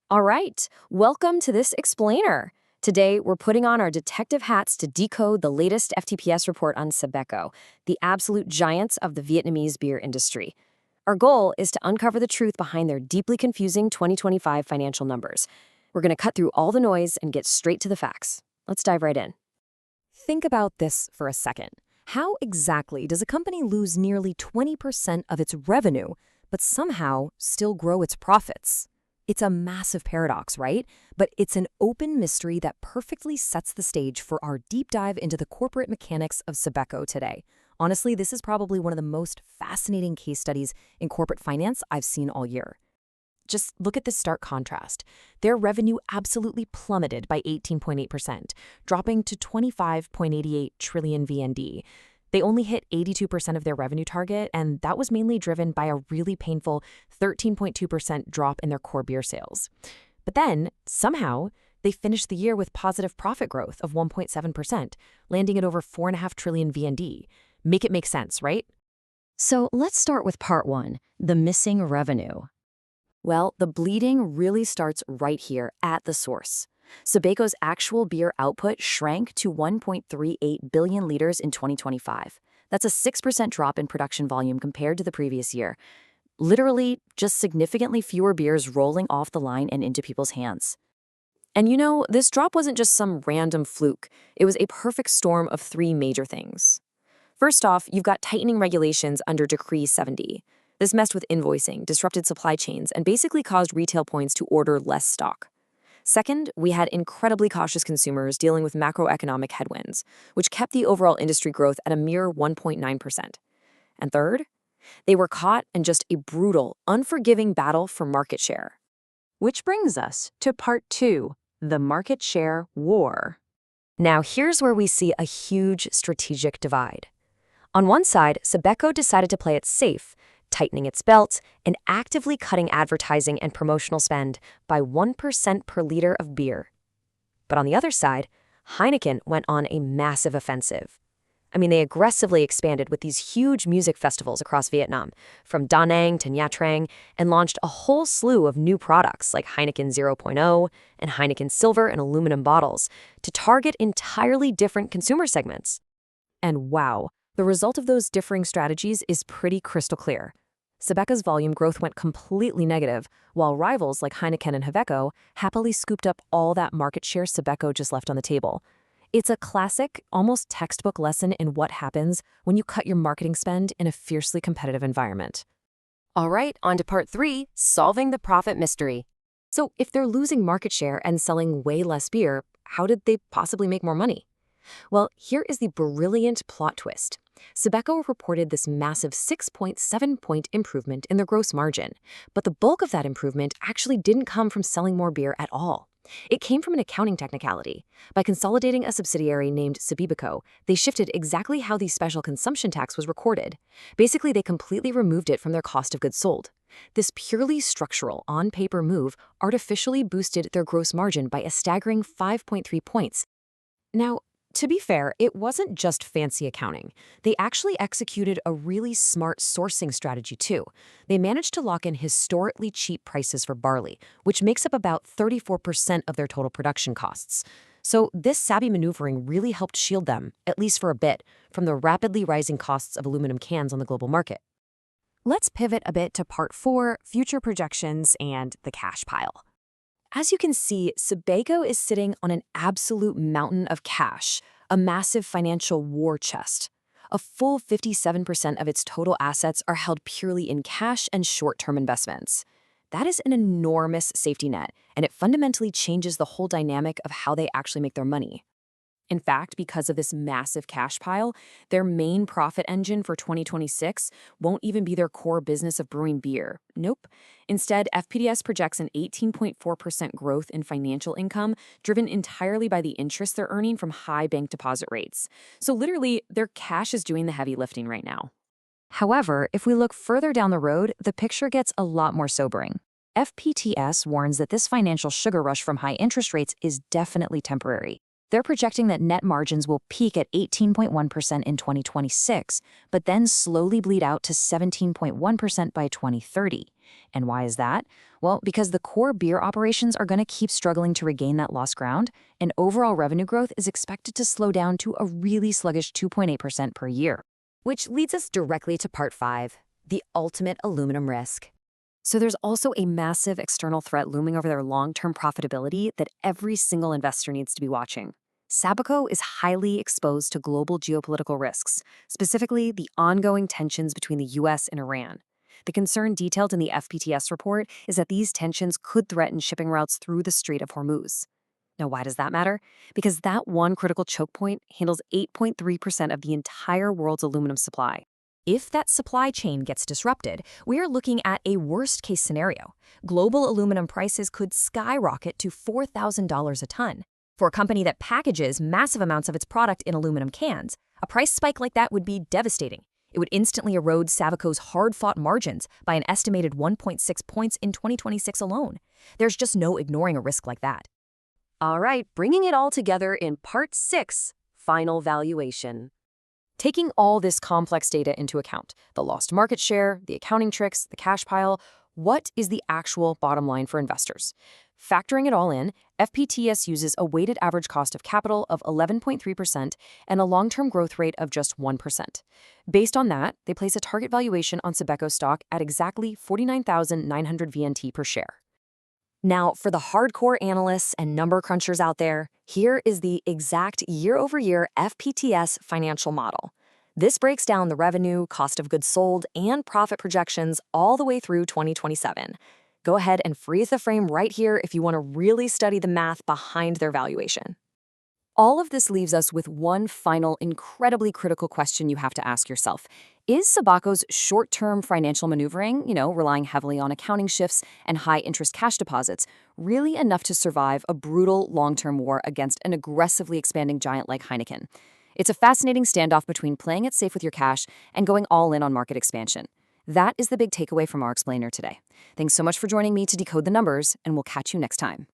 All right, welcome to this explainer. Today, we're putting on our detective hats to decode the latest FTPS report on Sabeco, the absolute giants of the Vietnamese beer industry. Our goal is to uncover the truth behind their deeply confusing 2025 financial numbers. We're going to cut through all the noise and get straight to the facts. Let's dive right in. Think about this for a second. How exactly does a company lose nearly 20% of its revenue, but somehow still grow its profits? It's a massive paradox, right? But it's an open mystery that perfectly sets the stage for our deep dive into the corporate mechanics of Sabeco today. Honestly, this is probably one of the most fascinating case studies in corporate finance I've seen all year. Just look at this stark contrast. Their revenue absolutely plummeted by 18.8%, dropping to 25.88 trillion VND. They only hit 82% of their revenue target, and that was mainly driven by a really painful 13.2% drop in their core beer sales. But then, somehow, they finished the year with positive profit growth of 1.7%, landing at over 4.5 trillion VND. Make it make sense, right? So let's start with part one, the missing revenue. Well, the bleeding really starts right here at the source. Sabeco's actual beer output shrank to 1.38 billion liters in 2025. That's a 6% drop in production volume compared to the previous year. Literally, just significantly fewer beers rolling off the line and into people's hands. And this drop wasn't just some random fluke. It was a perfect storm of three major things. First off, you've got tightening regulations under Decree 70. This messed with invoicing, disrupted supply chains, and basically caused retail points to order less stock. Second, we had incredibly cautious consumers dealing with macroeconomic headwinds, which kept the overall industry growth at a mere 1.9%. And third, they were caught in just a brutal, unforgiving battle for market share. Which brings us to part two, the market share war. Now here's where we see a huge strategic divide. On one side, Sabeco decided to play it safe, tightening its belt, and actively cutting advertising and promotional spend by 1% per liter of beer. But on the other side, Heineken went on a massive offensive. They aggressively expanded with these huge music festivals across Vietnam, from Da Nang to Nha Trang, and launched a whole slew of new products like Heineken 0.0 and Heineken Silver in aluminum bottles to target entirely different consumer segments. And wow, the result of those differing strategies is pretty crystal clear. Sabeco's volume growth went completely negative, while rivals like Heineken and Sabeco happily scooped up all that market share Sabeco just left on the table. It's a classic, almost textbook lesson in what happens when you cut your marketing spend in a fiercely competitive environment. All right, on to part three, solving the profit mystery. So if they're losing market share and selling way less beer, how did they possibly make more money? Well, here is the brilliant plot twist. Sabeco reported this massive 6.7-point improvement in their gross margin, but the bulk of that improvement actually didn't come from selling more beer at all. It came from an accounting technicality. By consolidating a subsidiary named Sabeco, they shifted exactly how the special consumption tax was recorded. Basically, they completely removed it from their cost of goods sold. This purely structural, on-paper move artificially boosted their gross margin by a staggering 5.3 points. Now, to be fair, it wasn't just fancy accounting. They actually executed a really smart sourcing strategy too. They managed to lock in historically cheap prices for barley, which makes up about 34% of their total production costs. So this savvy maneuvering really helped shield them, at least for a bit, from the rapidly rising costs of aluminum cans on the global market. Let's pivot a bit to part four, future projections and the cash pile. As you can see, Sabeco is sitting on an absolute mountain of cash, a massive financial war chest. A full 57% of its total assets are held purely in cash and short-term investments. That is an enormous safety net, and it fundamentally changes the whole dynamic of how they actually make their money. In fact, because of this massive cash pile, their main profit engine for 2026 won't even be their core business of brewing beer. Nope. Instead, FPDS projects an 18.4% growth in financial income, driven entirely by the interest they're earning from high bank deposit rates. So literally, their cash is doing the heavy lifting right now. However, if we look further down the road, the picture gets a lot more sobering. FPTS warns that this financial sugar rush from high interest rates is definitely temporary. They're projecting that net margins will peak at 18.1% in 2026, but then slowly bleed out to 17.1% by 2030. And why is that? Well, because the core beer operations are going to keep struggling to regain that lost ground, and overall revenue growth is expected to slow down to a really sluggish 2.8% per year. Which leads us directly to part 5, the ultimate aluminum risk. So there's also a massive external threat looming over their long-term profitability that every single investor needs to be watching. Sabeco is highly exposed to global geopolitical risks, specifically the ongoing tensions between the US and Iran. The concern detailed in the FPTS report is that these tensions could threaten shipping routes through the Strait of Hormuz. Now, why does that matter? Because that one critical choke point handles 8.3% of the entire world's aluminum supply. If that supply chain gets disrupted, we are looking at a worst-case scenario. Global aluminum prices could skyrocket to $4,000 a ton. For a company that packages massive amounts of its product in aluminum cans, a price spike like that would be devastating. It would instantly erode Sabeco's hard-fought margins by an estimated 1.6 points in 2026 alone. There's just no ignoring a risk like that. All right, bringing it all together in part 6, final valuation. Taking all this complex data into account, the lost market share, the accounting tricks, the cash pile, what is the actual bottom line for investors? Factoring it all in, FPTS uses a weighted average cost of capital of 11.3% and a long-term growth rate of just 1%. Based on that, they place a target valuation on Sabeco stock at exactly 49,900 VNT per share. Now, for the hardcore analysts and number crunchers out there, here is the exact year-over-year FPTS financial model. This breaks down the revenue, cost of goods sold, and profit projections all the way through 2027. Go ahead and freeze the frame right here if you want to really study the math behind their valuation. All of this leaves us with one final, incredibly critical question you have to ask yourself. Is Sabeco's short-term financial maneuvering, relying heavily on accounting shifts and high-interest cash deposits, really enough to survive a brutal long-term war against an aggressively expanding giant like Heineken? It's a fascinating standoff between playing it safe with your cash and going all in on market expansion. That is the big takeaway from our explainer today. Thanks so much for joining me to decode the numbers, and we'll catch you next time.